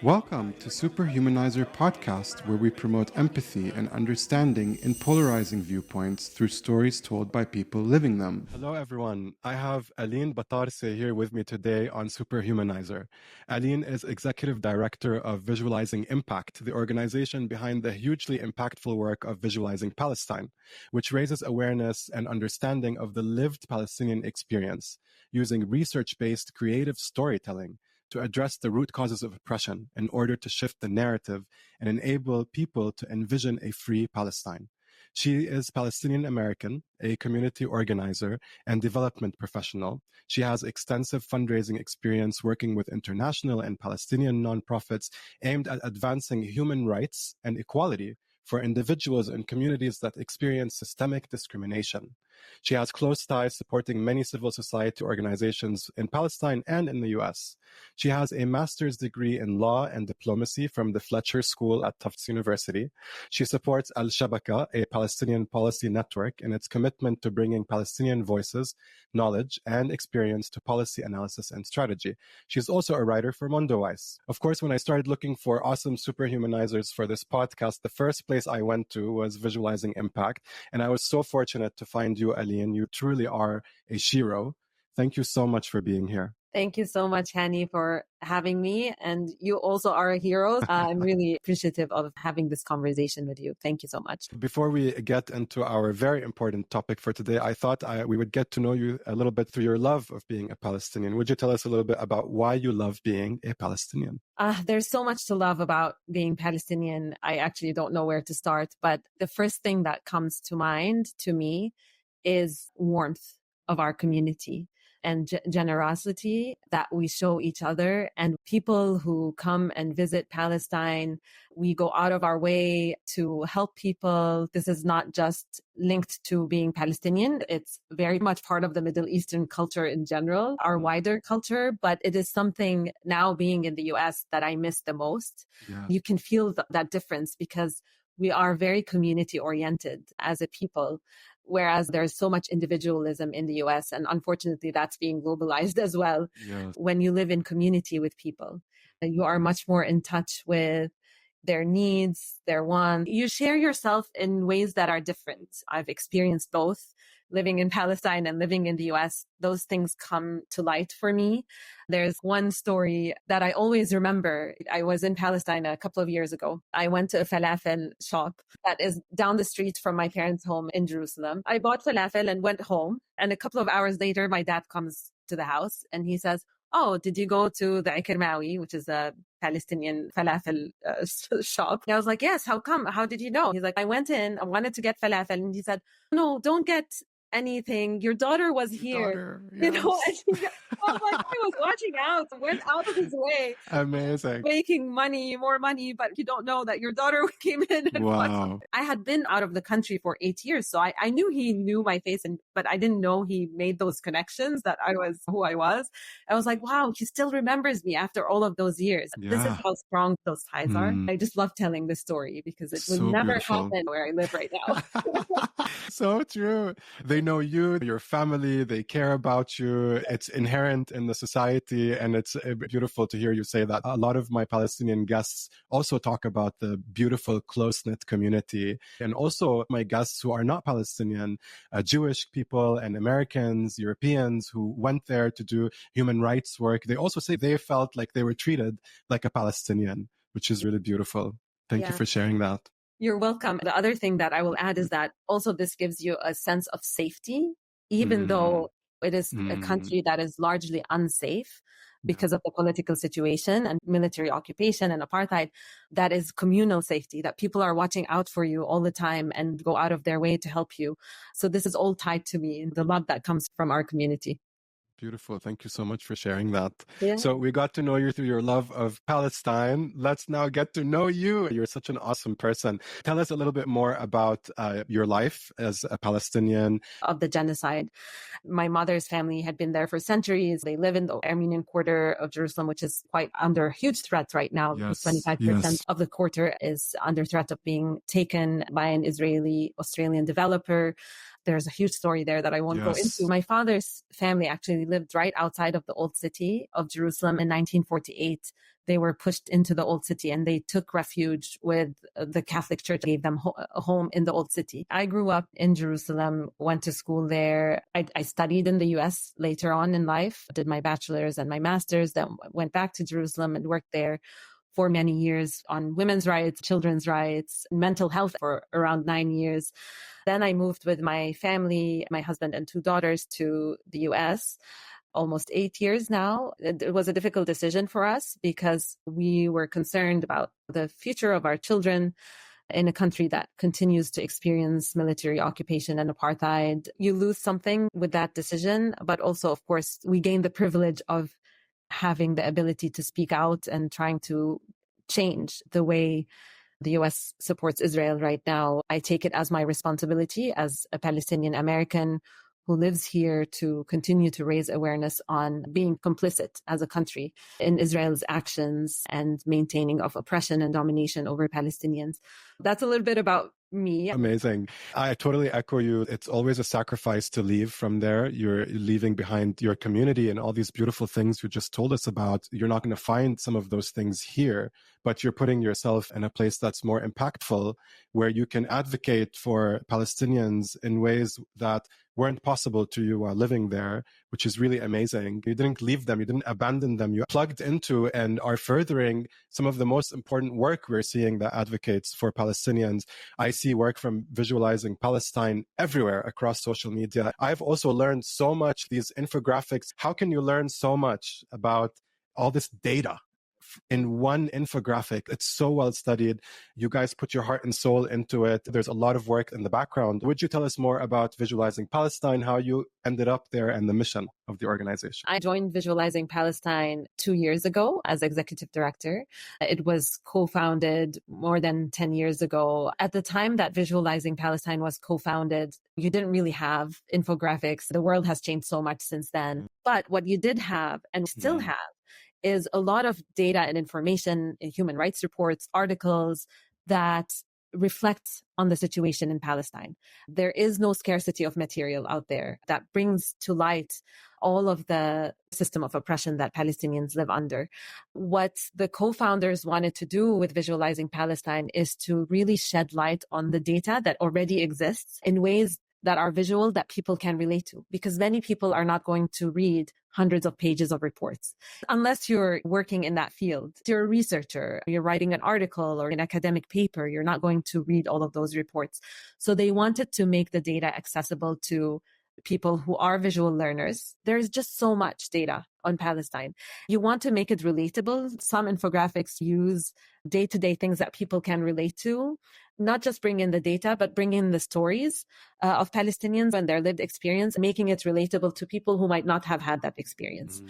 Welcome to Superhumanizer Podcast, where we promote empathy and understanding in polarizing viewpoints through stories told by people living them. Hello, everyone. I have Aline Batarseh here with me today on Superhumanizer. Aline is Executive Director of Visualizing Impact, the organization behind the hugely impactful work of Visualizing Palestine, which raises awareness and understanding of the lived Palestinian experience using research-based creative storytelling to address the root causes of oppression in order to shift the narrative and enable people to envision a free Palestine. She is Palestinian American, a community organizer and development professional. She has extensive fundraising experience working with international and Palestinian nonprofits aimed at advancing human rights and equality for individuals and communities that experience systemic discrimination. She has close ties supporting many civil society organizations in Palestine and in the US. She has a master's degree in law and diplomacy from the Fletcher School at Tufts University. She supports Al-Shabaka, a Palestinian policy network, in its commitment to bringing Palestinian voices, knowledge, and experience to policy analysis and strategy. She's also a writer for Mondoweiss. Of course, when I started looking for awesome superhumanizers for this podcast, the first place I went to was Visualizing Impact, and I was so fortunate to find you, Aline. You truly are a shiro. Thank you so much for being here. Thank you so much, Hani, for having me. And you also are a hero. I'm really appreciative of having this conversation with you. Thank you so much. Before we get into our very important topic for today, I thought we would get to know you a little bit through your love of being a Palestinian. Would you tell us a little bit about why you love being a Palestinian? There's so much to love about being Palestinian. I actually don't know where to start. But the first thing that comes to mind to me is warmth of our community and generosity that we show each other. And people who come and visit Palestine, we go out of our way to help people. This is not just linked to being Palestinian. It's very much part of the Middle Eastern culture in general, our wider culture, but it is something now being in the US that I miss the most. Yeah. You can feel that difference because we are very community oriented as a people, whereas there's so much individualism in the US. And unfortunately, that's being globalized as well. Yes. When you live in community with people, you are much more in touch with their needs, their wants. You share yourself in ways that are different. I've experienced both. Living in Palestine and living in the US, those things come to light for me. There's one story that I always remember. I was in Palestine a couple of years ago. I went to a falafel shop that is down the street from my parents' home in Jerusalem. I bought falafel and went home. And a couple of hours later, my dad comes to the house and he says, "Oh, did you go to the Ikermawi, which is a Palestinian falafel shop?" And I was like, "Yes, how come? How did you know?" He's like, "I went in, I wanted to get falafel." And he said, "No, don't get anything. Your daughter was here." Yes. You know, and he was watching out, went out of his way. Amazing. Making more money, but you don't know that your daughter came in. And wow. I had been out of the country for 8 years. So I knew he knew my face, but I didn't know he made those connections that I was who I was. I was like, wow, he still remembers me after all of those years. Yeah. This is how strong those ties are. I just love telling this story because it would never happen where I live right now. So true. They know you, your family, they care about you. It's inherent in the society. And it's beautiful to hear you say that. A lot of my Palestinian guests also talk about the beautiful, close-knit community. And also my guests who are not Palestinian, Jewish people and Americans, Europeans who went there to do human rights work. They also say they felt like they were treated like a Palestinian, which is really beautiful. Thank you for sharing that. You're welcome. The other thing that I will add is that also this gives you a sense of safety, even though it is a country that is largely unsafe because of the political situation and military occupation and apartheid. That is communal safety, that people are watching out for you all the time and go out of their way to help you. So this is all tied to me and the love that comes from our community. Beautiful. Thank you so much for sharing that. Yeah. So we got to know you through your love of Palestine. Let's now get to know you. You're such an awesome person. Tell us a little bit more about your life as a Palestinian. Of the genocide. My mother's family had been there for centuries. They live in the Armenian quarter of Jerusalem, which is quite under huge threat right now. Yes. 25% of the quarter is under threat of being taken by an Israeli-Australian developer. There's a huge story there that I won't go into. My father's family actually lived right outside of the old city of Jerusalem in 1948. they were pushed into the old city and they took refuge with the Catholic Church, gave them a home in the old city. I grew up in Jerusalem, went to school there. I studied in the US later on in life, did my bachelor's and my master's, then went back to Jerusalem and worked there for many years on women's rights, children's rights, mental health for around 9 years. Then I moved with my family, my husband and 2 daughters, to the US. Almost 8 years now. It was a difficult decision for us because we were concerned about the future of our children in a country that continues to experience military occupation and apartheid. You lose something with that decision, but also, of course, we gain the privilege of having the ability to speak out and trying to change the way the US supports Israel right now. I take it as my responsibility as a Palestinian American who lives here to continue to raise awareness on being complicit as a country in Israel's actions and maintaining of oppression and domination over Palestinians. That's a little bit about me. Amazing. I totally echo you. It's always a sacrifice to leave from there. You're leaving behind your community and all these beautiful things you just told us about. You're not going to find some of those things here, but you're putting yourself in a place that's more impactful, where you can advocate for Palestinians in ways that weren't possible to you while living there, which is really amazing. You didn't leave them, you didn't abandon them, you plugged into and are furthering some of the most important work we're seeing that advocates for Palestinians. I see work from Visualizing Palestine everywhere across social media. I've also learned so much, these infographics. How can you learn so much about all this data in one infographic? It's so well studied. You guys put your heart and soul into it. There's a lot of work in the background. Would you tell us more about Visualizing Palestine, how you ended up there and the mission of the organization? I joined Visualizing Palestine 2 years ago as executive director. It was co-founded more than 10 years ago. At the time that Visualizing Palestine was co-founded, you didn't really have infographics. The world has changed so much since then. But what you did have and still have is a lot of data and information, human rights reports, articles that reflect on the situation in Palestine. There is no scarcity of material out there that brings to light all of the system of oppression that Palestinians live under. What the co-founders wanted to do with Visualizing Palestine is to really shed light on the data that already exists in ways that are visual, that people can relate to, because many people are not going to read hundreds of pages of reports unless you're working in that field. If you're a researcher, you're writing an article or an academic paper, you're not going to read all of those reports. So they wanted to make the data accessible to people who are visual learners. There's just so much data on Palestine. You want to make it relatable. Some infographics use day-to-day things that people can relate to, not just bring in the data, but bring in the stories of Palestinians and their lived experience, making it relatable to people who might not have had that experience.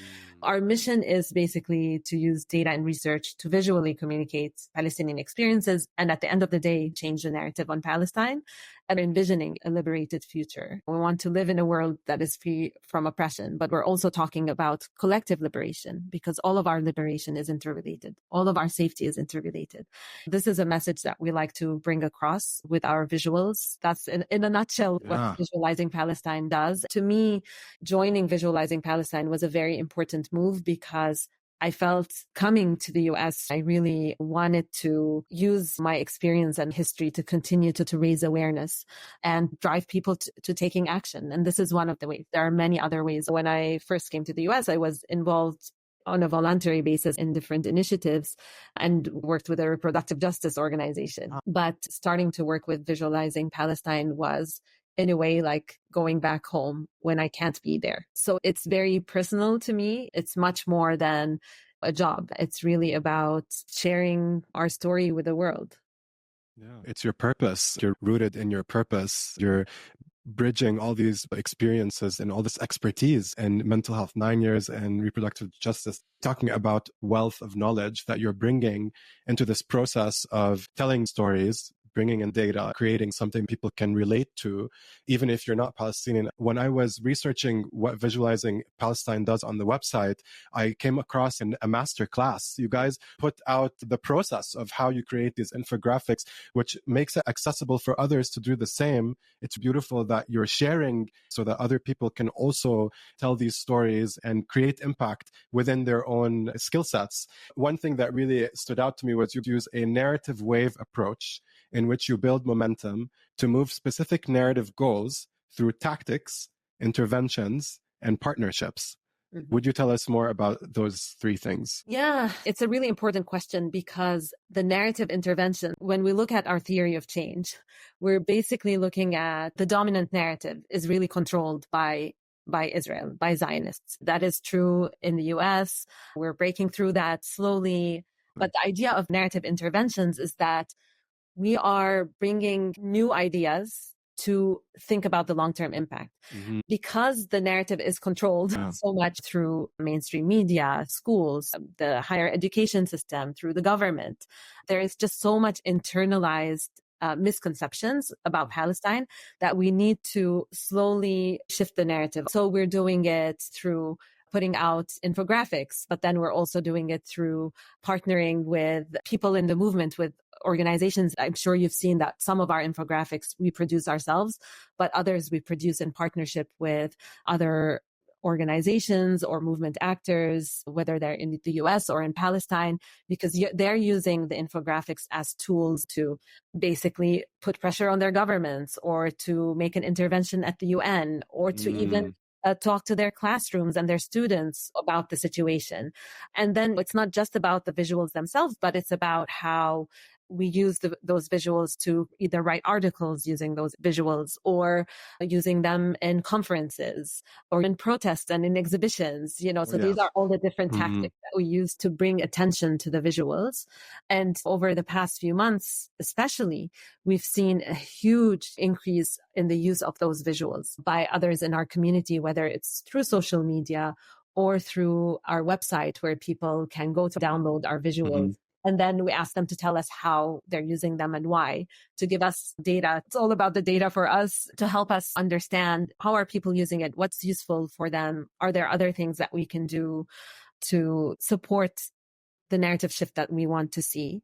Our mission is basically to use data and research to visually communicate Palestinian experiences, and at the end of the day, change the narrative on Palestine and envisioning a liberated future. We want to live in a world that is free from oppression, but we're also talking about collective liberation, because all of our liberation is interrelated. All of our safety is interrelated. This is a message that we like to bring across with our visuals. That's in a nutshell what Visualizing Palestine does. To me, joining Visualizing Palestine was a very important move because I felt coming to the US, I really wanted to use my experience and history to continue to raise awareness and drive people to taking action. And this is one of the ways. There are many other ways. When I first came to the US, I was involved on a voluntary basis in different initiatives and worked with a reproductive justice organization. But starting to work with Visualizing Palestine was, in a way, like going back home when I can't be there. So it's very personal to me. It's much more than a job. It's really about sharing our story with the world. Yeah, it's your purpose. You're rooted in your purpose. You're bridging all these experiences and all this expertise in mental health, 9 years, and reproductive justice, talking about wealth of knowledge that you're bringing into this process of telling stories, bringing in data, creating something people can relate to, even if you're not Palestinian. When I was researching what Visualizing Palestine does on the website, I came across in a master class. You guys put out the process of how you create these infographics, which makes it accessible for others to do the same. It's beautiful that you're sharing so that other people can also tell these stories and create impact within their own skill sets. One thing that really stood out to me was you use a narrative wave approach in which you build momentum to move specific narrative goals through tactics, interventions, and partnerships. Would you tell us more about those three things? Yeah, it's a really important question because the narrative intervention, when we look at our theory of change, we're basically looking at the dominant narrative is really controlled by Israel, by Zionists. That is true in the US. We're breaking through that slowly. But the idea of narrative interventions is that we are bringing new ideas to think about the long-term impact. Because the narrative is controlled so much through mainstream media, schools, the higher education system, through the government. There is just so much internalized misconceptions about Palestine that we need to slowly shift the narrative. So we're doing it through putting out infographics, but then we're also doing it through partnering with people in the movement, with organizations. I'm sure you've seen that some of our infographics we produce ourselves, but others we produce in partnership with other organizations or movement actors, whether they're in the US or in Palestine, because they're using the infographics as tools to basically put pressure on their governments or to make an intervention at the UN or to even talk to their classrooms and their students about the situation. And then it's not just about the visuals themselves, but it's about how we use those visuals to either write articles using those visuals or using them in conferences or in protests and in exhibitions, so these are all the different tactics that we use to bring attention to the visuals. And over the past few months, especially, we've seen a huge increase in the use of those visuals by others in our community, whether it's through social media or through our website where people can go to download our visuals. And then we ask them to tell us how they're using them and why, to give us data. It's all about the data for us to help us understand how are people using it, what's useful for them, are there other things that we can do to support the narrative shift that we want to see.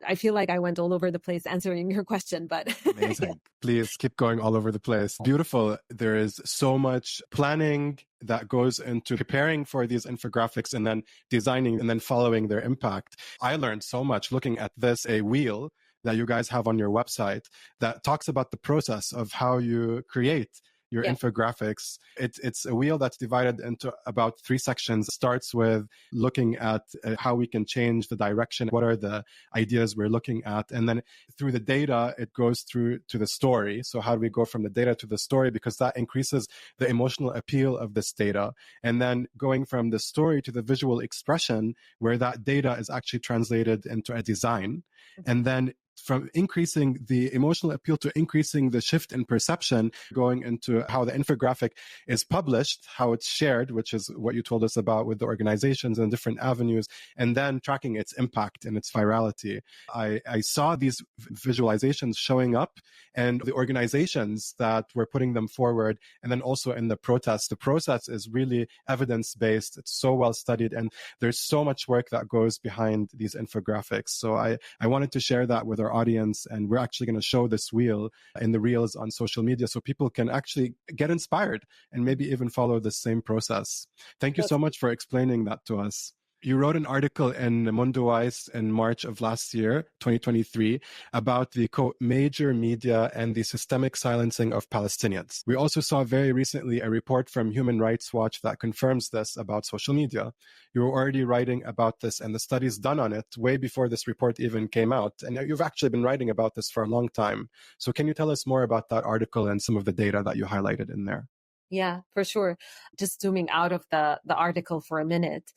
I feel like I went all over the place answering your question, but amazing. Yeah. Please keep going all over the place. Beautiful. There is so much planning that goes into preparing for these infographics and then designing and then following their impact. I learned so much looking at this, a wheel that you guys have on your website that talks about the process of how you create your infographics. It's a wheel that's divided into about 3 sections. It starts with looking at how we can change the direction. What are the ideas we're looking at? And then through the data, it goes through to the story. So how do we go from the data to the story? Because that increases the emotional appeal of this data. And then going from the story to the visual expression, where that data is actually translated into a design. And then from increasing the emotional appeal to increasing the shift in perception, going into how the infographic is published, how it's shared, which is what you told us about with the organizations and different avenues, and then tracking its impact and its virality. I saw these visualizations showing up and the organizations that were putting them forward, and then also in the protest. The process is really evidence-based. It's so well studied, and there's so much work that goes behind these infographics. So I wanted to share that with our audience, and we're actually going to show this wheel in the reels on social media so people can actually get inspired and maybe even follow the same process. Thank you so much for explaining that to us. You wrote an article in Mondoweiss in March of last year, 2023, about the, quote, major media and the systemic silencing of Palestinians. We also saw very recently a report from Human Rights Watch that confirms this about social media. You were already writing about this and the studies done on it way before this report even came out. And you've actually been writing about this for a long time. So can you tell us more about that article and some of the data that you highlighted in there? Yeah, for sure. Just zooming out of the article for a minute.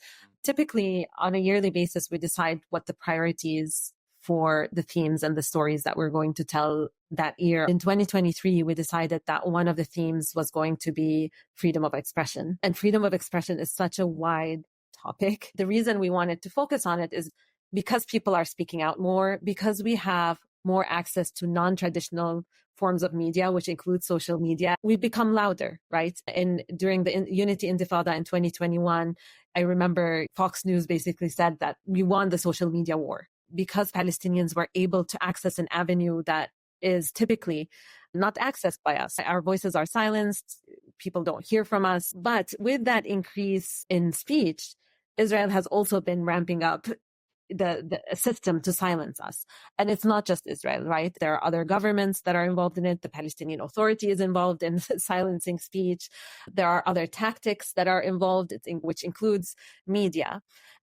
Typically, on a yearly basis, we decide what the priorities for the themes and the stories that we're going to tell that year. In 2023, we decided that one of the themes was going to be freedom of expression. And freedom of expression is such a wide topic. The reason we wanted to focus on it is because people are speaking out more, because we have more access to non-traditional forms of media, which includes social media, we've become louder, right? And during the Unity Intifada in 2021, I remember Fox News basically said that we won the social media war because Palestinians were able to access an avenue that is typically not accessed by us. Our voices are silenced. People don't hear from us. But with that increase in speech, Israel has also been ramping up the system to silence us. And it's not just Israel, right? There are other governments that are involved in it. The Palestinian Authority is involved in silencing speech. There are other tactics that are involved, which includes media.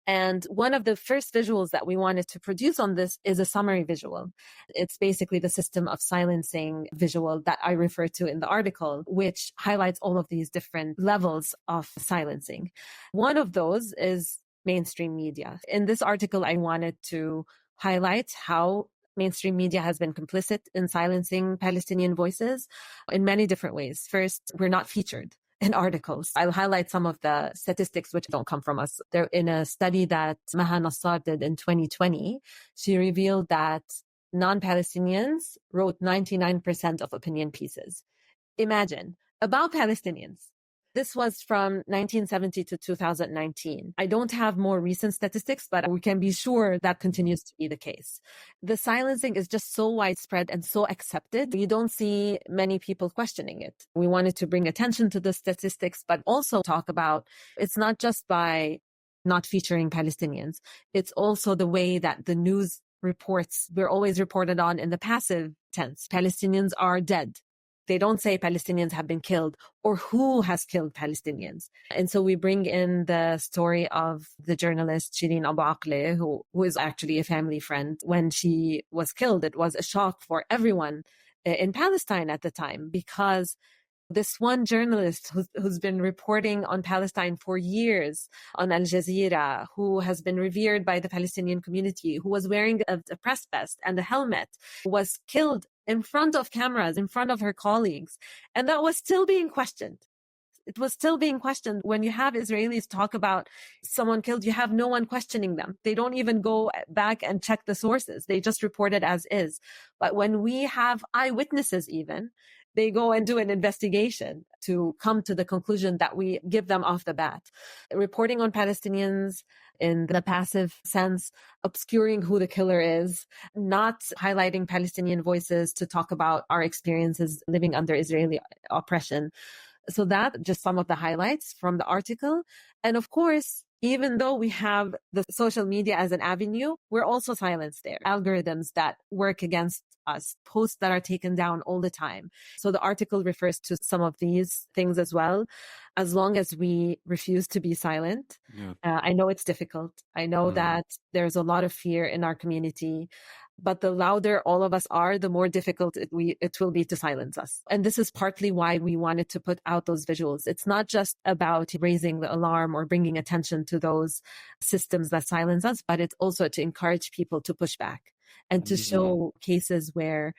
And one of the first visuals that we wanted to produce on this is a summary visual. It's basically the system of silencing visual that I refer to in the article, which highlights all of these different levels of silencing. One of those is mainstream media. In this article, I wanted to highlight how mainstream media has been complicit in silencing Palestinian voices in many different ways. First, we're not featured in articles. I'll highlight some of the statistics which don't come from us. They're in a study that Maha Nassar did in 2020. She revealed that non-Palestinians wrote 99% of opinion pieces. Imagine, about Palestinians. This was from 1970 to 2019. I don't have more recent statistics, but we can be sure that continues to be the case. The silencing is just so widespread and so accepted. You don't see many people questioning it. We wanted to bring attention to the statistics, but also talk about it's not just by not featuring Palestinians. It's also the way that the news reports, we're always reported on in the passive tense. Palestinians are dead. They don't say Palestinians have been killed or who has killed Palestinians. And so we bring in the story of the journalist Shireen Abu Akleh, who is actually a family friend. When she was killed, it was a shock for everyone in Palestine at the time, because this one journalist who's been reporting on Palestine for years on Al Jazeera, who has been revered by the Palestinian community, who was wearing a press vest and a helmet, was killed in front of cameras, in front of her colleagues. And that was still being questioned. It was still being questioned. When you have Israelis talk about someone killed, you have no one questioning them. They don't even go back and check the sources. They just report it as is. But when we have eyewitnesses even, they go and do an investigation to come to the conclusion that we give them off the bat. Reporting on Palestinians in the passive sense, obscuring who the killer is, not highlighting Palestinian voices to talk about our experiences living under Israeli oppression. So that just some of the highlights from the article. And of course, even though we have the social media as an avenue, we're also silenced there. Algorithms that work against us, posts that are taken down all the time. So the article refers to some of these things as well. As long as we refuse to be silent, I know it's difficult. I know that there's a lot of fear in our community, but the louder all of us are, the more difficult it will be to silence us. And this is partly why we wanted to put out those visuals. It's not just about raising the alarm or bringing attention to those systems that silence us, but it's also to encourage people to push back and to show cases where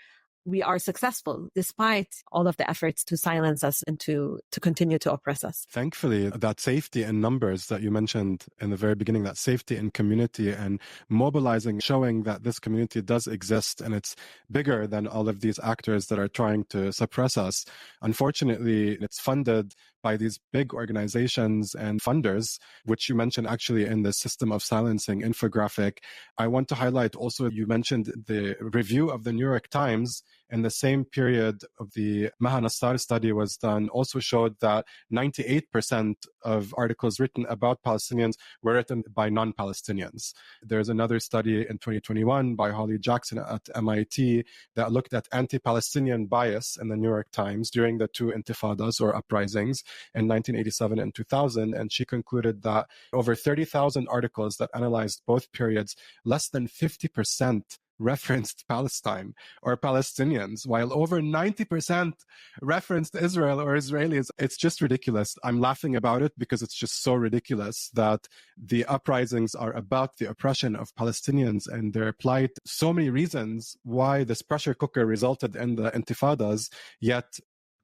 we are successful despite all of the efforts to silence us and to continue to oppress us. Thankfully, that safety in numbers that you mentioned in the very beginning, that safety in community and mobilizing, showing that this community does exist and it's bigger than all of these actors that are trying to suppress us. Unfortunately, it's funded by these big organizations and funders, which you mentioned actually in the system of silencing infographic. I want to highlight also, you mentioned the review of the New York Times in the same period of the Maha Nassar study was done, also showed that 98% of articles written about Palestinians were written by non-Palestinians. There's another study in 2021 by Holly Jackson at MIT that looked at anti-Palestinian bias in the New York Times during the two intifadas or uprisings in 1987 and 2000. And she concluded that over 30,000 articles that analyzed both periods, less than 50% referenced Palestine or Palestinians, while over 90% referenced Israel or Israelis. It's just ridiculous. I'm laughing about it because it's just so ridiculous that the uprisings are about the oppression of Palestinians and their plight. So many reasons why this pressure cooker resulted in the intifadas, yet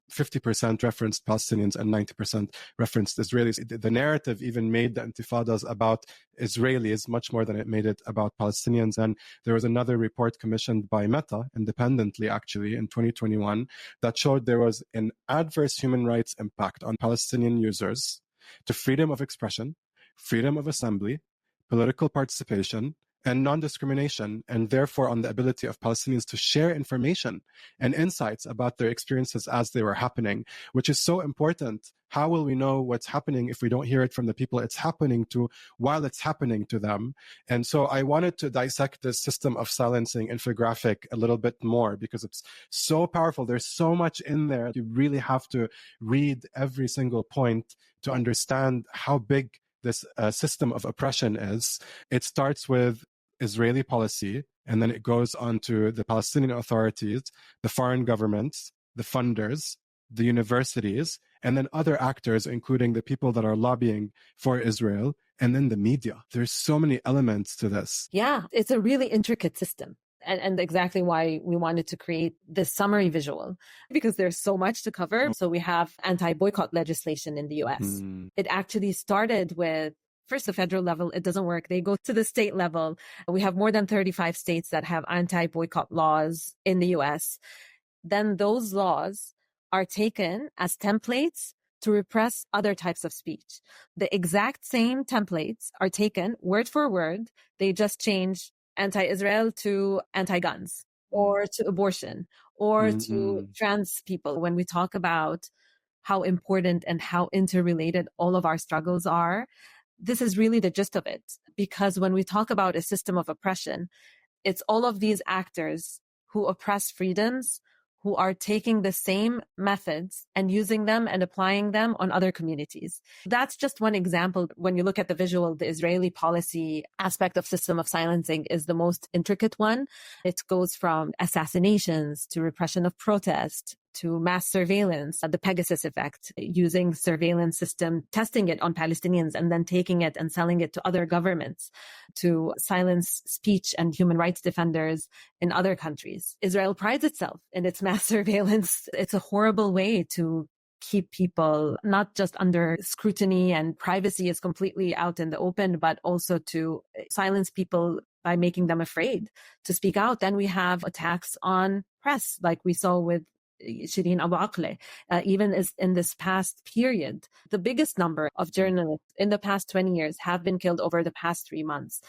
50% referenced Palestinians and 90% referenced Israelis. The narrative even made the intifadas about Israelis much more than it made it about Palestinians. And there was another report commissioned by Meta, independently actually, in 2021, that showed there was an adverse human rights impact on Palestinian users to freedom of expression, freedom of assembly, political participation, and non-discrimination, and therefore on the ability of Palestinians to share information and insights about their experiences as they were happening, which is so important. How will we know what's happening if we don't hear it from the people it's happening to while it's happening to them? And so I wanted to dissect this system of silencing infographic a little bit more because it's so powerful. There's so much in there. You really have to read every single point to understand how big this system of oppression is. It starts with Israeli policy, and then it goes on to the Palestinian authorities, the foreign governments, the funders, the universities, and then other actors, including the people that are lobbying for Israel, and then the media. There's so many elements to this. Yeah, it's a really intricate system. And exactly why we wanted to create this summary visual, because there's so much to cover. So we have anti-boycott legislation in the US. It actually started with first the federal level. It doesn't work. They go to the state level. We have more than 35 states that have anti-boycott laws in the US. Then those laws are taken as templates to repress other types of speech. The exact same templates are taken word for word. They just change anti-Israel to anti-guns or to abortion or to trans people. When we talk about how important and how interrelated all of our struggles are, this is really the gist of it. Because when we talk about a system of oppression, it's all of these actors who oppress freedoms, who are taking the same methods and using them and applying them on other communities. That's just one example. When you look at the visual, the Israeli policy aspect of system of silencing is the most intricate one. It goes from assassinations to repression of protest to mass surveillance, the Pegasus effect, using surveillance system, testing it on Palestinians and then taking it and selling it to other governments to silence speech and human rights defenders in other countries. Israel prides itself in its mass surveillance. It's a horrible way to keep people not just under scrutiny and privacy is completely out in the open, but also to silence people by making them afraid to speak out. Then we have attacks on press, like we saw with Shireen Abu Akleh, even as in this past period, the biggest number of journalists in the past 20 years have been killed over the past 3 months.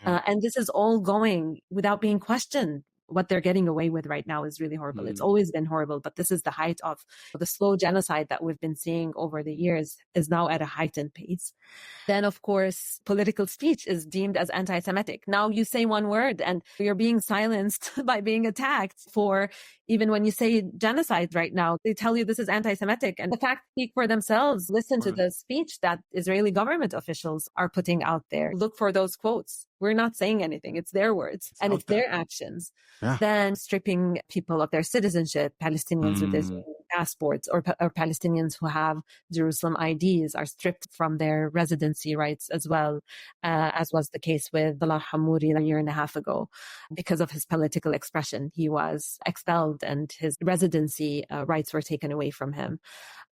And this is all going without being questioned. What they're getting away with right now is really horrible. It's always been horrible, but this is the height of the slow genocide that we've been seeing over the years is now at a heightened pace. Then, of course, political speech is deemed as anti-Semitic. Now you say one word and you're being silenced by being attacked for, even when you say genocide right now, they tell you this is anti-Semitic, and the facts speak for themselves. Listen to the speech that Israeli government officials are putting out there. Look for those quotes. We're not saying anything. It's their words and it's their actions. Yeah. Then stripping people of their citizenship, Palestinians with Israeli passports or Palestinians who have Jerusalem IDs are stripped from their residency rights as well, as was the case with Salah Hamouri a year and a half ago. Because of his political expression, he was expelled and his residency rights were taken away from him.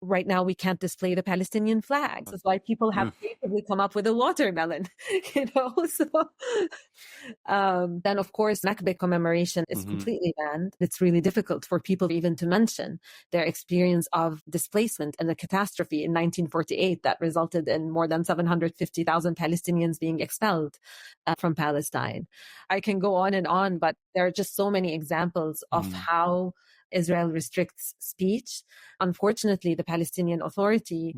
Right now, we can't display the Palestinian flags. That's why people have creatively come up with a watermelon, So then, of course, Nakba commemoration is completely banned. It's really difficult for people even to mention their experience of displacement and the catastrophe in 1948 that resulted in more than 750,000 Palestinians being expelled from Palestine. I can go on, but there are just so many examples of how Israel restricts speech. Unfortunately, the Palestinian Authority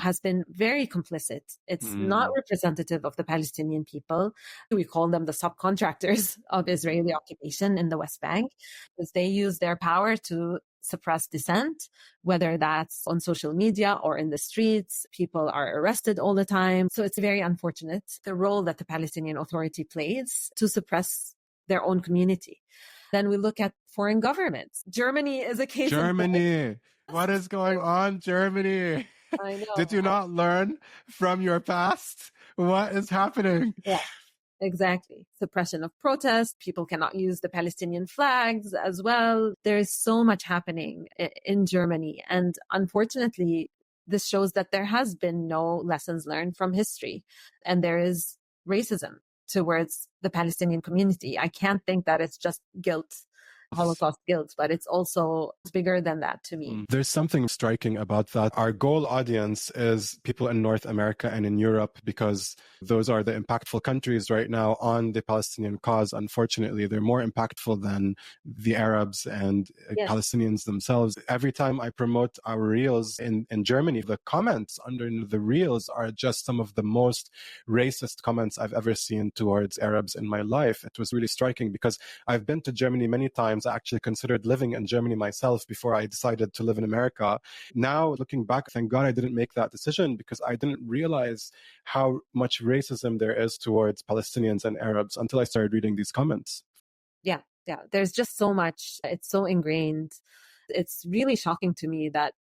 has been very complicit. It's not representative of the Palestinian people. We call them the subcontractors of Israeli occupation in the West Bank, because they use their power to suppress dissent, whether that's on social media or in the streets. People are arrested all the time. So it's very unfortunate, the role that the Palestinian Authority plays to suppress their own community. Then we look at foreign governments. Germany is a case. Germany. What is going on, Germany? I know. Did you not learn from your past? What is happening? Yeah. Exactly. Suppression of protest. People cannot use the Palestinian flags as well. There is so much happening in Germany. And unfortunately, this shows that there has been no lessons learned from history. And there is racism towards the Palestinian community. I can't think that it's just guilt, Holocaust guilt, but it's also bigger than that to me. There's something striking about that. Our goal audience is people in North America and in Europe because those are the impactful countries right now on the Palestinian cause. Unfortunately, they're more impactful than the Arabs and Yes. Palestinians themselves. Every time I promote our reels in Germany, the comments under the reels are just some of the most racist comments I've ever seen towards Arabs in my life. It was really striking because I've been to Germany many times. I actually considered living in Germany myself before I decided to live in America. Now, looking back, thank God I didn't make that decision because I didn't realize how much racism there is towards Palestinians and Arabs until I started reading these comments. Yeah. There's just so much. It's so ingrained. It's really shocking to me that,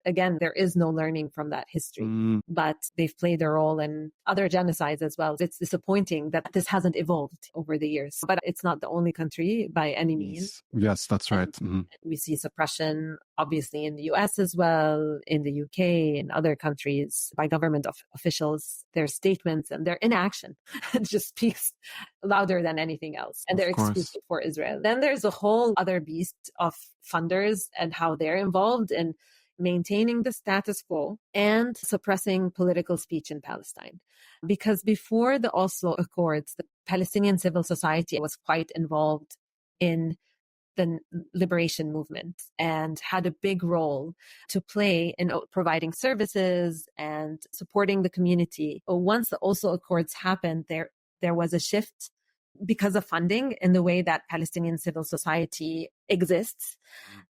again, there is no learning from that history, but they've played a role in other genocides as well. It's disappointing that this hasn't evolved over the years, but it's not the only country by any means. Yes, that's right. We see suppression, obviously, in the US as well, in the UK, in other countries by government officials. Their statements and their inaction just speaks louder than anything else. And they're exclusive for Israel. Then there's a whole other beast of funders and how they're involved in maintaining the status quo and suppressing political speech in Palestine. Because before the Oslo Accords, the Palestinian civil society was quite involved in the liberation movement and had a big role to play in providing services and supporting the community. Once the Oslo Accords happened, there was a shift because of funding in the way that Palestinian civil society exists.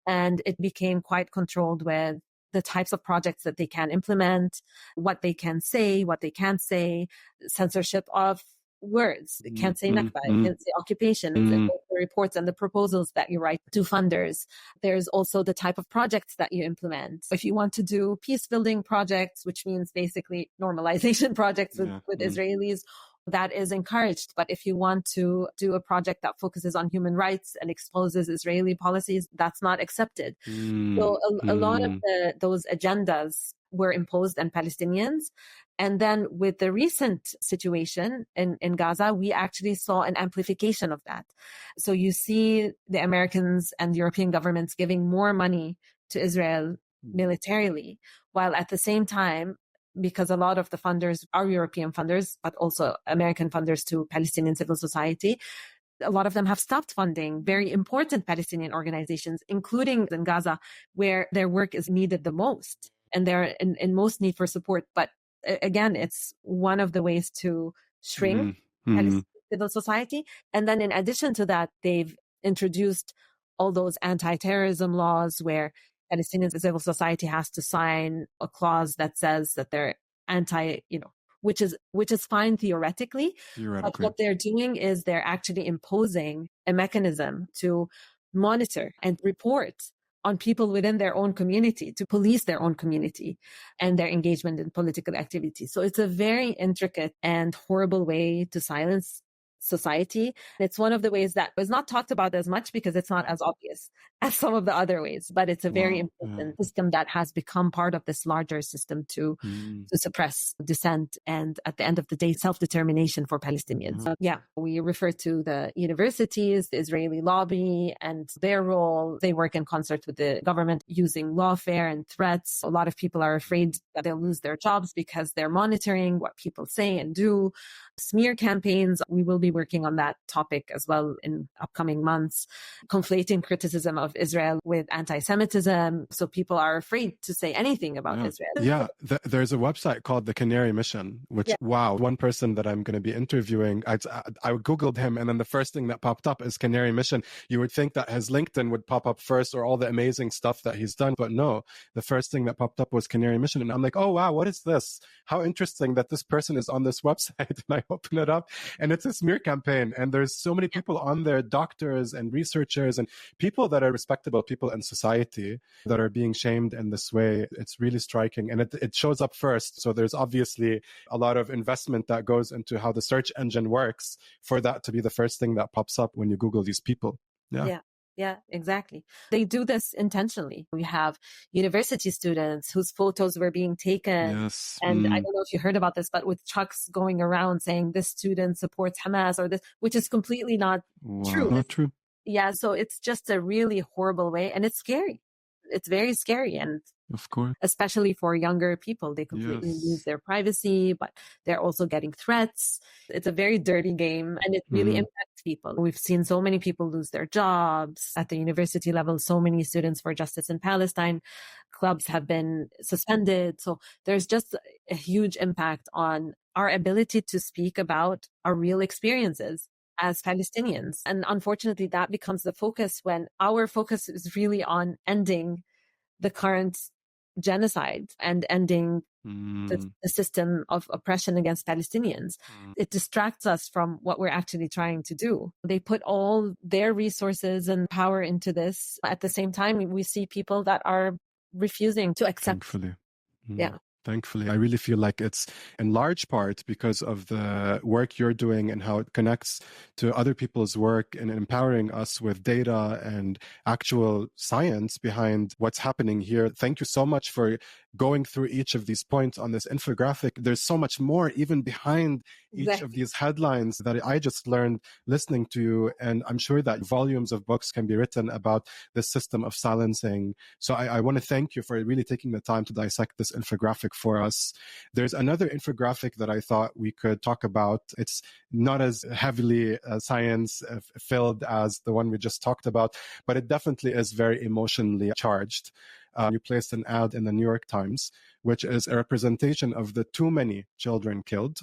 And it became quite controlled with the types of projects that they can implement, what they can say, what they can't say, censorship of words. They can't say Nakba, they can't say occupation, the reports and the proposals that you write to funders. There's also the type of projects that you implement. If you want to do peace building projects, which means basically normalization projects with Israelis, that is encouraged. But if you want to do a project that focuses on human rights and exposes Israeli policies, that's not accepted. So a lot of those agendas were imposed on Palestinians. And then with the recent situation in Gaza, we actually saw an amplification of that. So you see the Americans and European governments giving more money to Israel militarily, while at the same time, because a lot of the funders are European funders, but also American funders to Palestinian civil society, a lot of them have stopped funding very important Palestinian organizations, including in Gaza, where their work is needed the most and they're in most need for support. But again, it's one of the ways to shrink Palestinian civil society. And then in addition to that, they've introduced all those anti-terrorism laws where Palestinian civil society has to sign a clause that says that they're which is fine theoretically. But what they're doing is they're actually imposing a mechanism to monitor and report on people within their own community, to police their own community and their engagement in political activity. So it's a very intricate and horrible way to silence society. It's one of the ways that was not talked about as much because it's not as obvious as some of the other ways, but it's a very important system that has become part of this larger system to suppress dissent and, at the end of the day, self-determination for Palestinians. We refer to the universities, the Israeli lobby and their role. They work in concert with the government using lawfare and threats. A lot of people are afraid that they'll lose their jobs because they're monitoring what people say and do. Smear campaigns, we will be working on that topic as well in upcoming months, conflating criticism of Israel with anti-Semitism. So people are afraid to say anything about Israel. There's a website called the Canary Mission, which, one person that I'm going to be interviewing, I Googled him and then the first thing that popped up is Canary Mission. You would think that his LinkedIn would pop up first or all the amazing stuff that he's done, but no, the first thing that popped up was Canary Mission. And I'm like, oh wow, what is this? How interesting that this person is on this website. And I open it up and it's a smear smear campaign. And there's so many people on there, doctors and researchers and people that are respectable people in society that are being shamed in this way. It's really striking. And it shows up first. So there's obviously a lot of investment that goes into how the search engine works for that to be the first thing that pops up when you Google these people. Yeah. Yeah, exactly. They do this intentionally. We have university students whose photos were being taken. Yes. And I don't know if you heard about this, but with trucks going around saying this student supports Hamas or this, which is completely not true. Not true. Yeah. So it's just a really horrible way. And it's scary. It's very scary. And of course, especially for younger people, they completely lose their privacy, but they're also getting threats. It's a very dirty game, and it really impacts people. We've seen so many people lose their jobs at the university level. So many students for justice in Palestine clubs have been suspended. So there's just a huge impact on our ability to speak about our real experiences as Palestinians. And unfortunately, that becomes the focus when our focus is really on ending the current genocide and ending the system of oppression against Palestinians. It distracts us from what we're actually trying to do. They put all their resources and power into this. At the same time, we see people that are refusing to accept. Thankfully. Yeah. Thankfully, I really feel like it's in large part because of the work you're doing and how it connects to other people's work and empowering us with data and actual science behind what's happening here. Thank you so much for going through each of these points on this infographic. There's so much more even behind each of these headlines that I just learned listening to you. And I'm sure that volumes of books can be written about this system of silencing. So I want to thank you for really taking the time to dissect this infographic for us. There's another infographic that I thought we could talk about. It's not as heavily science filled as the one we just talked about, but it definitely is very emotionally charged. You placed an ad in the New York Times, which is a representation of the too many children killed.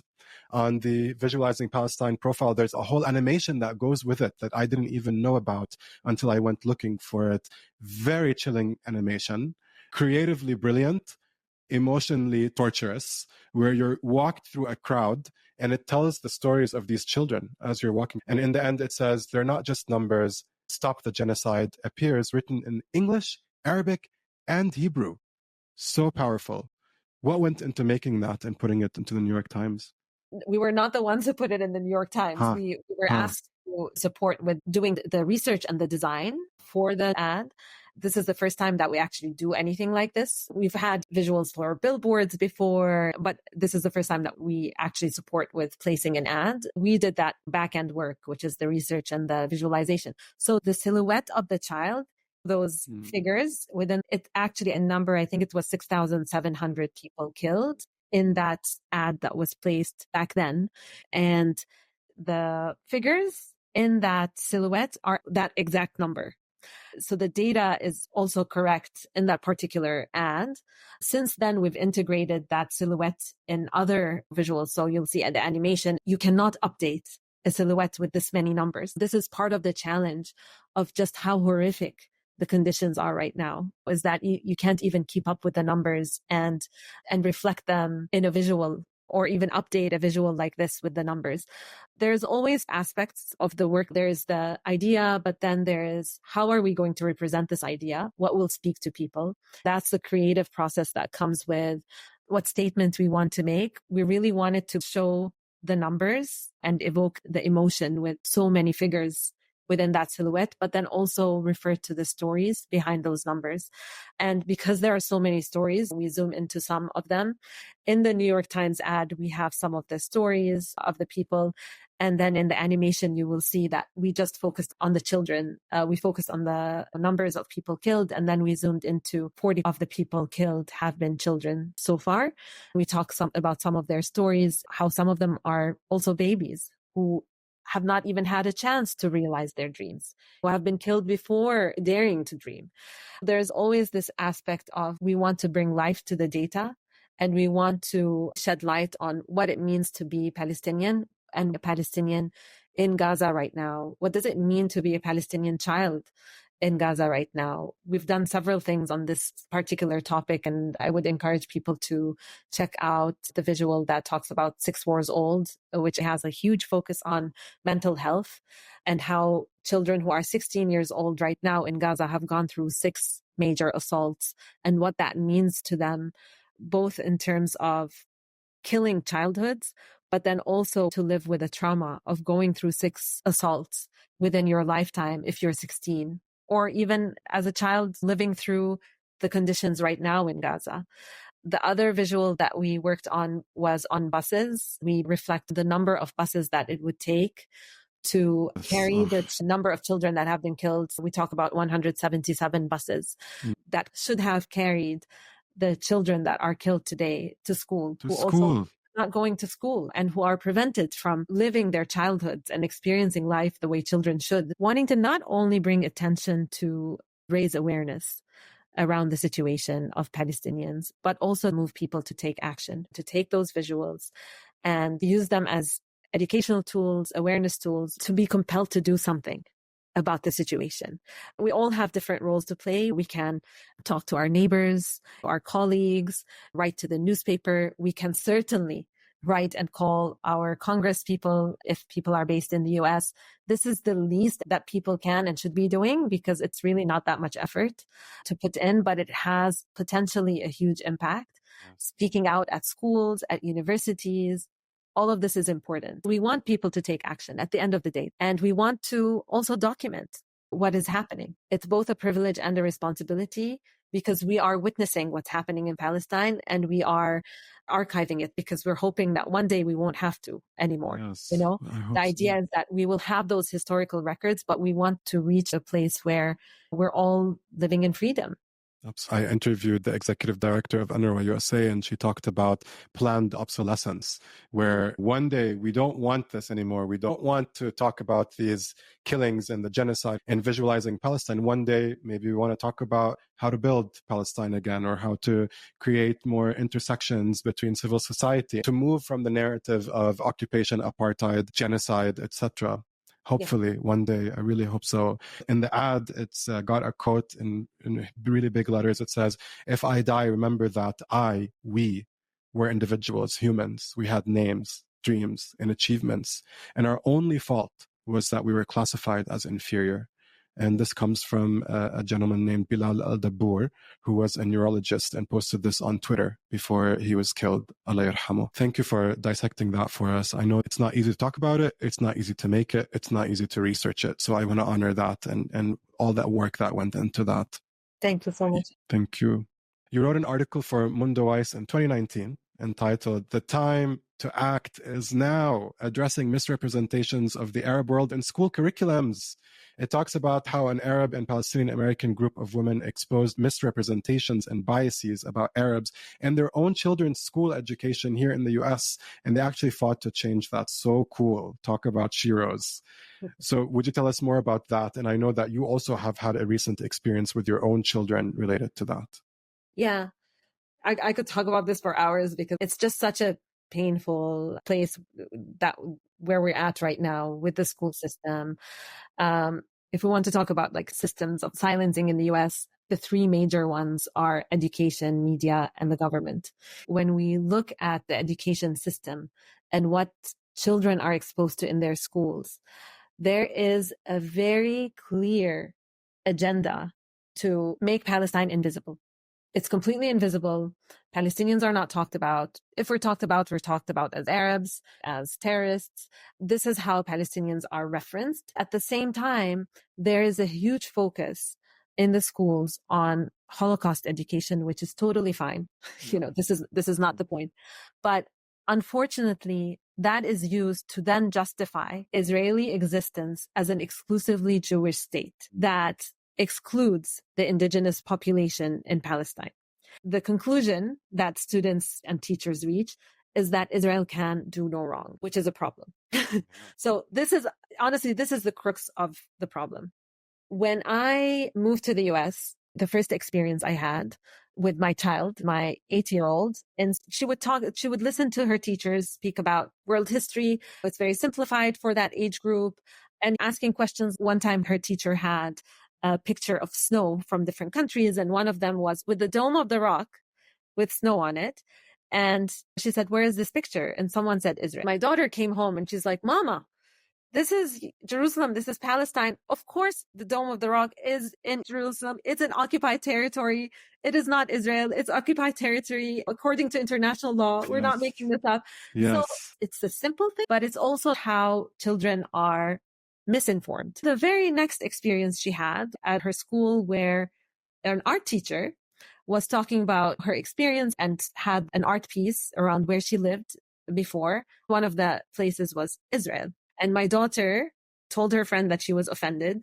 On the Visualizing Palestine profile, there's a whole animation that goes with it that I didn't even know about until I went looking for it. Very chilling animation, creatively brilliant, emotionally torturous, where you're walked through a crowd and it tells the stories of these children as you're walking. And in the end, it says, they're not just numbers. Stop the genocide appears written in English, Arabic, and Hebrew. So powerful. What went into making that and putting it into the New York Times? We were not the ones who put it in the New York Times. We were asked to support with doing the research and the design for the ad. This is the first time that we actually do anything like this. We've had visuals for billboards before, but this is the first time that we actually support with placing an ad. We did that back-end work, which is the research and the visualization. So the silhouette of the child, those figures within it, actually a number, I think it was 6,700 people killed in that ad that was placed back then. And the figures in that silhouette are that exact number. So the data is also correct in that particular ad. Since then, we've integrated that silhouette in other visuals. So you'll see at the animation, you cannot update a silhouette with this many numbers. This is part of the challenge of just how horrific the conditions are right now, is that you can't even keep up with the numbers and reflect them in a visual or even update a visual like this with the numbers. There's always aspects of the work. There's the idea, but then there is how are we going to represent this idea? What will speak to people? That's the creative process that comes with what statement we want to make. We really wanted to show the numbers and evoke the emotion with so many figures within that silhouette, but then also refer to the stories behind those numbers. And because there are so many stories, we zoom into some of them. In the New York Times ad, we have some of the stories of the people. And then in the animation, you will see that we just focused on the children. We focused on the numbers of people killed. And then we zoomed into 40 of the people killed have been children so far. We talk about some of their stories, how some of them are also babies who have not even had a chance to realize their dreams, who have been killed before daring to dream. There's always this aspect of we want to bring life to the data and we want to shed light on what it means to be Palestinian and a Palestinian in Gaza right now. What does it mean to be a Palestinian child in Gaza right now. We've done several things on this particular topic, and I would encourage people to check out the visual that talks about 6 Wars Old, which has a huge focus on mental health and how children who are 16 years old right now in Gaza have gone through 6 major assaults and what that means to them, both in terms of killing childhoods, but then also to live with the trauma of going through 6 assaults within your lifetime if you're 16, or even as a child living through the conditions right now in Gaza. The other visual that we worked on was on buses. We reflect the number of buses that it would take to carry the number of children that have been killed. We talk about 177 buses that should have carried the children that are killed today to school, who also not going to school and who are prevented from living their childhoods and experiencing life the way children should, wanting to not only bring attention to raise awareness around the situation of Palestinians, but also move people to take action, to take those visuals and use them as educational tools, awareness tools, to be compelled to do something about the situation. We all have different roles to play. We can talk to our neighbors, our colleagues, write to the newspaper. We can certainly write and call our Congress people if people are based in the US. This is the least that people can and should be doing because it's really not that much effort to put in, but it has potentially a huge impact. Speaking out at schools, at universities, all of this is important. We want people to take action at the end of the day, and we want to also document what is happening. It's both a privilege and a responsibility because we are witnessing what's happening in Palestine and we are archiving it because we're hoping that one day we won't have to anymore. Yes, you know, the idea is that we will have those historical records, but we want to reach a place where we're all living in freedom. I interviewed the executive director of UNRWA USA, and she talked about planned obsolescence, where one day we don't want this anymore. We don't want to talk about these killings and the genocide and visualizing Palestine. One day, maybe we want to talk about how to build Palestine again, or how to create more intersections between civil society, to move from the narrative of occupation, apartheid, genocide, etc. Hopefully, one day, I really hope so. In the ad, it's got a quote in really big letters. It says, "If I die, remember that we were individuals, humans. We had names, dreams, and achievements. And our only fault was that we were classified as inferior." And this comes from a gentleman named Bilal al-Dabbour, who was a neurologist and posted this on Twitter before he was killed. Allah yarhamu. Thank you for dissecting that for us. I know it's not easy to talk about it. It's not easy to make it. It's not easy to research it. So I want to honor that and all that work that went into that. Thank you so much. Thank you. You wrote an article for Mundo Weiss in 2019 entitled "The Time to Act is Now, Addressing Misrepresentations of the Arab World in School Curriculums." It talks about how an Arab and Palestinian American group of women exposed misrepresentations and biases about Arabs and their own children's school education here in the US, and they actually fought to change that. So cool. Talk about sheroes. So would you tell us more about that? And I know that you also have had a recent experience with your own children related to that. Yeah, I could talk about this for hours because it's just such a painful place that where we're at right now with the school system. If we want to talk about like systems of silencing in the US, the 3 major ones are education, media, and the government. When we look at the education system and what children are exposed to in their schools, there is a very clear agenda to make Palestine invisible. It's completely invisible. Palestinians are not talked about. If we're talked about as Arabs, as terrorists. This is how Palestinians are referenced. At the same time, there is a huge focus in the schools on Holocaust education, which is totally fine. You know, this is not the point. But unfortunately, that is used to then justify Israeli existence as an exclusively Jewish state that excludes the indigenous population in Palestine. The conclusion that students and teachers reach is that Israel can do no wrong, which is a problem. So this is the crux of the problem. When I moved to the US, the first experience I had with my child, my 8-year-old, and she would listen to her teachers speak about world history. It's very simplified for that age group, and asking questions. One time her teacher had a picture of snow from different countries. And one of them was with the Dome of the Rock with snow on it. And she said, where is this picture? And someone said Israel. My daughter came home and she's like, Mama, this is Jerusalem. This is Palestine. Of course, the Dome of the Rock is in Jerusalem. It's an occupied territory. It is not Israel. It's occupied territory according to international law. We're not making this up. So it's a simple thing, but it's also how children are misinformed. The very next experience she had at her school, where an art teacher was talking about her experience and had an art piece around where she lived before. One of the places was Israel. And my daughter told her friend that she was offended.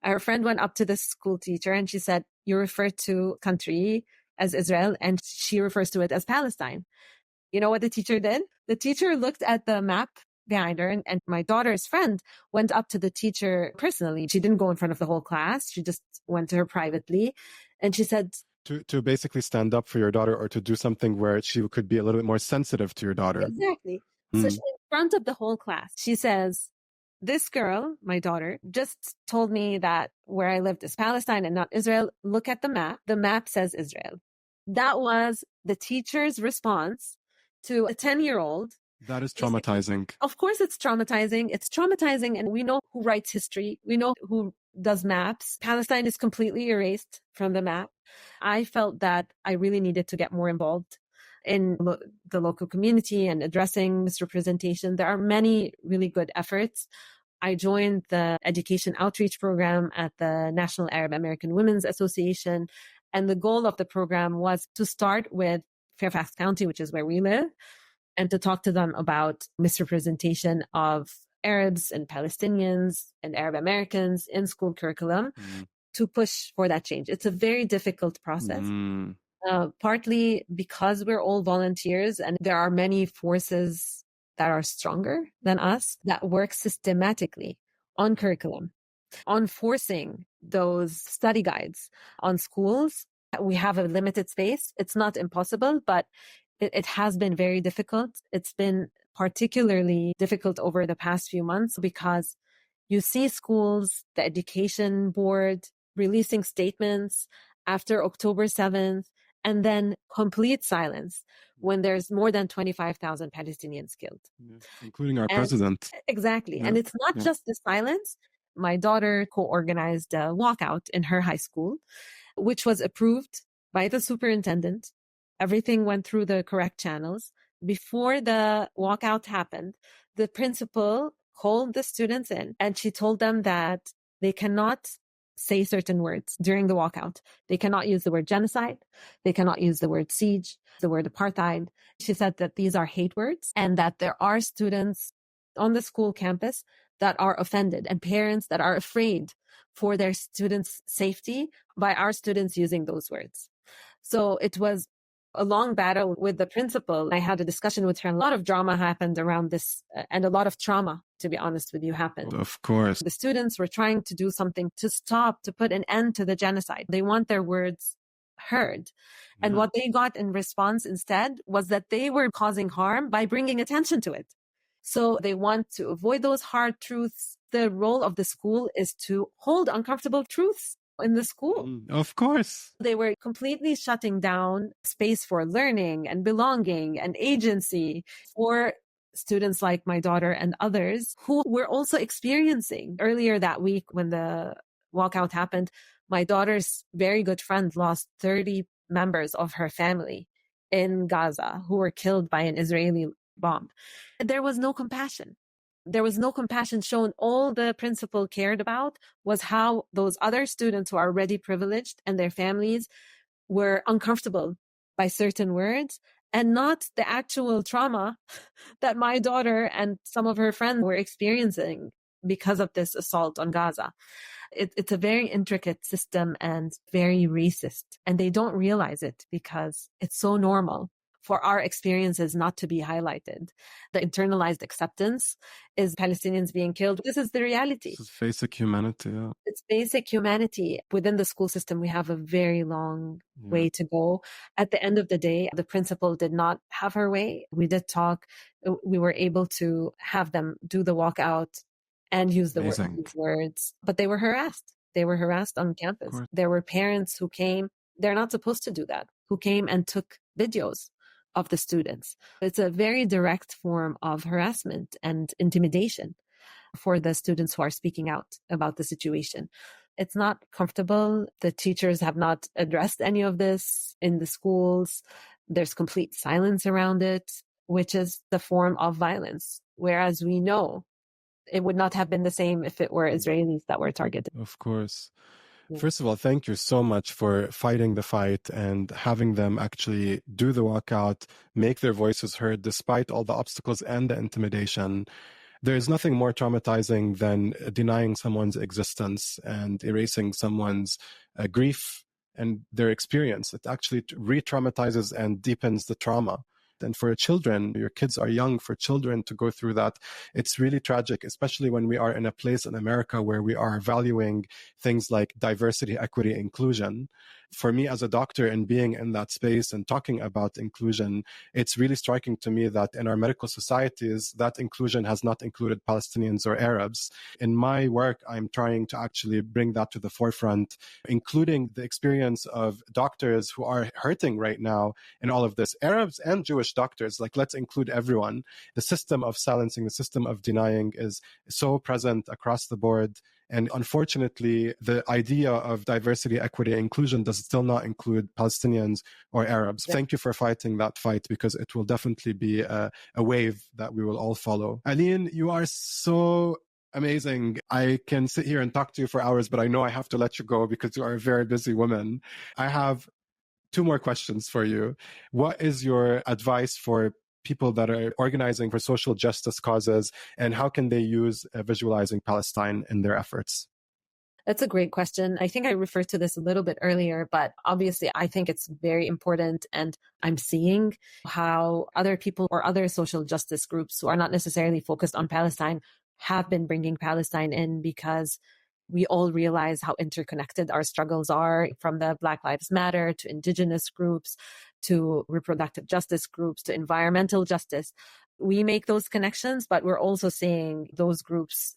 Her friend went up to the school teacher and she said, you refer to country as Israel and she refers to it as Palestine. You know what the teacher did? The teacher looked at the map behind her, and my daughter's friend went up to the teacher personally. She didn't go in front of the whole class. She just went to her privately. And she said, to basically stand up for your daughter, or to do something where she could be a little bit more sensitive to your daughter. Exactly. So she, in front of the whole class, she says, this girl, my daughter, just told me that where I lived is Palestine and not Israel. Look at the map. The map says Israel. That was the teacher's response to a 10-year-old. That is traumatizing. Of course, it's traumatizing. It's traumatizing. And we know who writes history. We know who does maps. Palestine is completely erased from the map. I felt that I really needed to get more involved in the local community and addressing misrepresentation. There are many really good efforts. I joined the education outreach program at the National Arab American Women's Association. And the goal of the program was to start with Fairfax County, which is where we live, and to talk to them about misrepresentation of Arabs and Palestinians and Arab Americans in school curriculum to push for that change. It's a very difficult process. Partly because we're all volunteers and there are many forces that are stronger than us that work systematically on curriculum, on forcing those study guides on schools. We have a limited space. It's not impossible, but it has been very difficult. It's been particularly difficult over the past few months because you see schools, the education board releasing statements after October 7th, and then complete silence when there's more than 25,000 Palestinians killed. Including our president. Exactly. And it's not just the silence. My daughter co-organized a walkout in her high school, which was approved by the superintendent. Everything went through the correct channels. Before the walkout happened, the principal called the students in and she told them that they cannot say certain words during the walkout. They cannot use the word genocide. They cannot use the word siege, the word apartheid. She said that these are hate words and that there are students on the school campus that are offended and parents that are afraid for their students' safety by our students using those words. So it was a long battle with the principal. I had a discussion with her. A lot of drama happened around this and a lot of trauma, to be honest with you, happened. Of course. The students were trying to do something to stop, to put an end to the genocide. They want their words heard. And what they got in response instead was that they were causing harm by bringing attention to it. So they want to avoid those hard truths. The role of the school is to hold uncomfortable truths in the school. Of course. They were completely shutting down space for learning and belonging and agency for students like my daughter and others who were also experiencing. Earlier that week when the walkout happened, my daughter's very good friend lost 30 members of her family in Gaza who were killed by an Israeli bomb. There was no compassion. There was no compassion shown. All the principal cared about was how those other students who are already privileged and their families were uncomfortable by certain words, and not the actual trauma that my daughter and some of her friends were experiencing because of this assault on Gaza. It's a very intricate system and very racist, and they don't realize it because it's so normal for our experiences not to be highlighted. The internalized acceptance is Palestinians being killed. This is the reality. This is basic humanity. Yeah. It's basic humanity. Within the school system, we have a very long way to go. At the end of the day, the principal did not have her way. We did talk. We were able to have them do the walkout and use the words, but they were harassed. They were harassed on Of campus. course. There were parents who came, they're not supposed to do that, who came and took videos of the students. It's a very direct form of harassment and intimidation for the students who are speaking out about the situation. It's not comfortable. The teachers have not addressed any of this in the schools. There's complete silence around it, which is the form of violence. Whereas we know it would not have been the same if it were Israelis that were targeted. Of course. Yeah. First of all, thank you so much for fighting the fight and having them actually do the walkout, make their voices heard despite all the obstacles and the intimidation. There's nothing more traumatizing than denying someone's existence and erasing someone's grief and their experience. It actually re-traumatizes and deepens the trauma. And for children, your kids are young, for children to go through that, it's really tragic, especially when we are in a place in America where we are valuing things like diversity, equity, inclusion. For me as a doctor and being in that space and talking about inclusion, it's really striking to me that in our medical societies, that inclusion has not included Palestinians or Arabs. In my work, I'm trying to actually bring that to the forefront, including the experience of doctors who are hurting right now in all of this. Arabs and Jewish doctors, like, let's include everyone. The system of silencing, the system of denying is so present across the board. And unfortunately, the idea of diversity, equity, inclusion does still not include Palestinians or Arabs. Thank you for fighting that fight, because it will definitely be a wave that we will all follow. Aline, you are so amazing. I can sit here and talk to you for hours, but I know I have to let you go because you are a very busy woman. I have two more questions for you. What is your advice for people that are organizing for social justice causes, and how can they use Visualizing Palestine in their efforts? That's a great question. I think I referred to this a little bit earlier, but obviously I think it's very important. And I'm seeing how other people or other social justice groups who are not necessarily focused on Palestine have been bringing Palestine in, because we all realize how interconnected our struggles are, from the Black Lives Matter to indigenous groups, to reproductive justice groups, to environmental justice. We make those connections, but we're also seeing those groups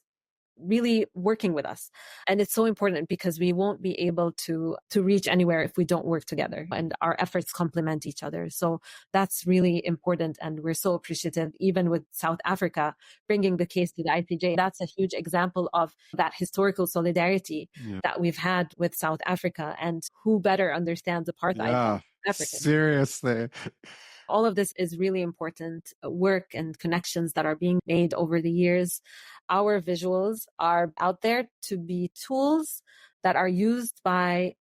really working with us. And it's so important, because we won't be able to reach anywhere if we don't work together, and our efforts complement each other. So that's really important. And we're so appreciative, even with South Africa bringing the case to the ICJ. That's a huge example of that historical solidarity that we've had with South Africa. And who better understands apartheid than Africans? Seriously. All of this is really important work and connections that are being made over the years. Our visuals are out there to be tools that are used by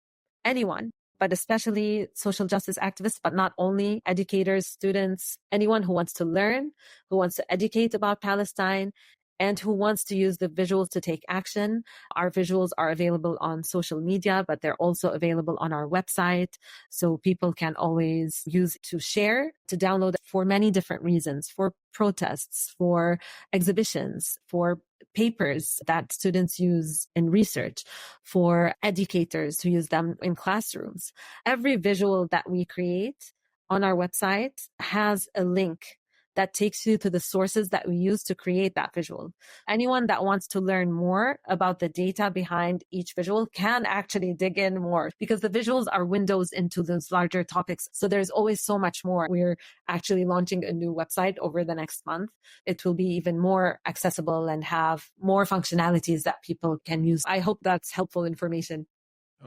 anyone, but especially social justice activists, but not only educators, students, anyone who wants to learn, who wants to educate about Palestine, and who wants to use the visuals to take action. Our visuals are available on social media, but they're also available on our website. So people can always use to share, to download for many different reasons, for protests, for exhibitions, for papers that students use in research, for educators who use them in classrooms. Every visual that we create on our website has a link that takes you to the sources that we use to create that visual. Anyone that wants to learn more about the data behind each visual can actually dig in more, because the visuals are windows into those larger topics. So there's always so much more. We're actually launching a new website over the next month. It will be even more accessible and have more functionalities that people can use. I hope that's helpful information.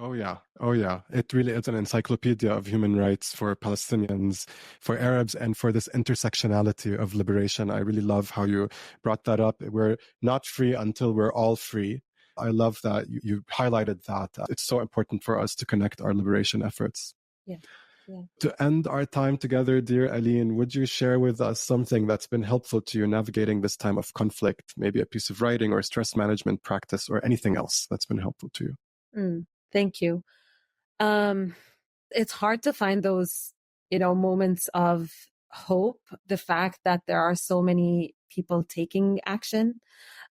Oh, yeah. Oh, yeah. It really is an encyclopedia of human rights for Palestinians, for Arabs, and for this intersectionality of liberation. I really love how you brought that up. We're not free until we're all free. I love that you highlighted that. It's so important for us to connect our liberation efforts. Yeah. Yeah. To end our time together, dear Aline, would you share with us something that's been helpful to you navigating this time of conflict? Maybe a piece of writing or stress management practice or anything else that's been helpful to you? Thank you. It's hard to find those, moments of hope. The fact that there are so many people taking action.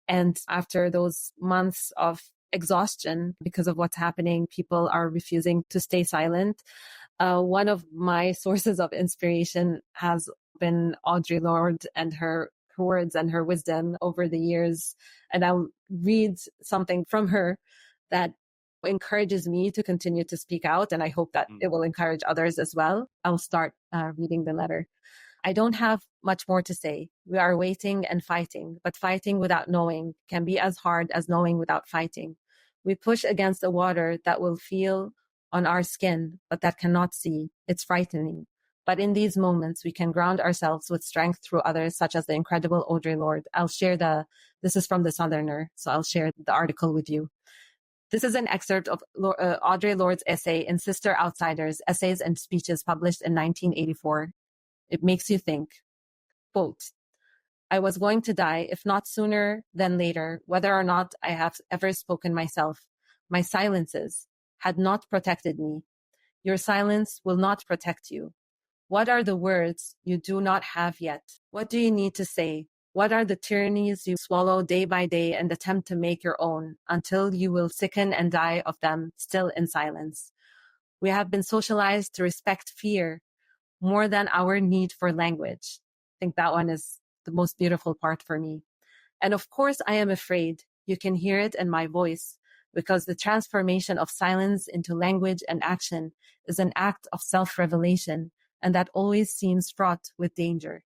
And after those months of exhaustion because of what's happening, people are refusing to stay silent. One of my sources of inspiration has been Audre Lorde and her words and her wisdom over the years. And I'll read something from her that encourages me to continue to speak out. And I hope that it will encourage others as well. I'll start reading the letter. I don't have much more to say. We are waiting and fighting, but fighting without knowing can be as hard as knowing without fighting. We push against the water that will feel on our skin, but that cannot see. It's frightening. But in these moments, we can ground ourselves with strength through others, such as the incredible Audre Lorde. This is from The Southerner, so I'll share the article with you. This is an excerpt of Audre Lorde's essay in Sister Outsiders, Essays and Speeches, published in 1984. It makes you think. Quote, I was going to die, if not sooner than later, whether or not I have ever spoken myself. My silences had not protected me. Your silence will not protect you. What are the words you do not have yet? What do you need to say? What are the tyrannies you swallow day by day and attempt to make your own until you will sicken and die of them still in silence? We have been socialized to respect fear more than our need for language. I think that one is the most beautiful part for me. And of course, I am afraid. You can hear it in my voice, because the transformation of silence into language and action is an act of self-revelation, and that always seems fraught with danger.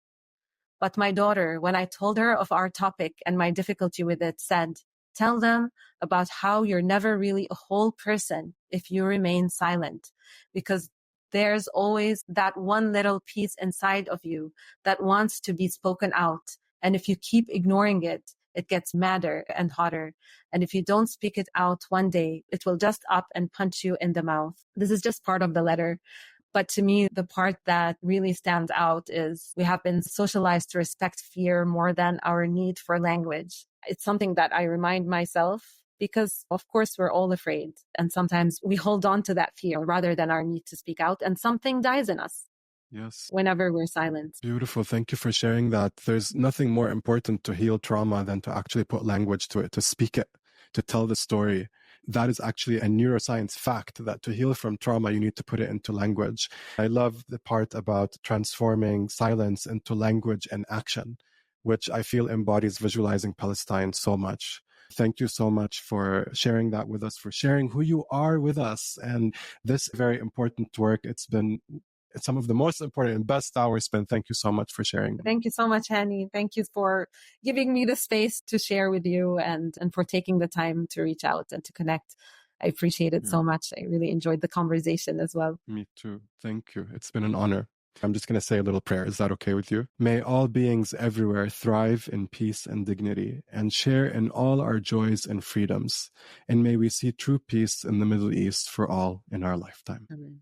But my daughter, when I told her of our topic and my difficulty with it, said, tell them about how you're never really a whole person if you remain silent, because there's always that one little piece inside of you that wants to be spoken out. And if you keep ignoring it, it gets madder and hotter. And if you don't speak it out one day, it will just up and punch you in the mouth. This is just part of the letter. But to me, the part that really stands out is we have been socialized to respect fear more than our need for language. It's something that I remind myself, because of course we're all afraid. And sometimes we hold on to that fear rather than our need to speak out, and something dies in us. Yes. Whenever we're silent. Beautiful. Thank you for sharing that. There's nothing more important to heal trauma than to actually put language to it, to speak it, to tell the story. That is actually a neuroscience fact, that to heal from trauma, you need to put it into language. I love the part about transforming silence into language and action, which I feel embodies Visualizing Palestine so much. Thank you so much for sharing that with us, for sharing who you are with us, and this very important work. It's been some of the most important and best hours spent. Thank you so much for sharing. Thank you so much, Hani. Thank you for giving me the space to share with you, and for taking the time to reach out and to connect. I appreciate it so much. I really enjoyed the conversation as well. Me too. Thank you. It's been an honor. I'm just going to say a little prayer. Is that okay with you? May all beings everywhere thrive in peace and dignity, and share in all our joys and freedoms. And may we see true peace in the Middle East for all in our lifetime. Amen.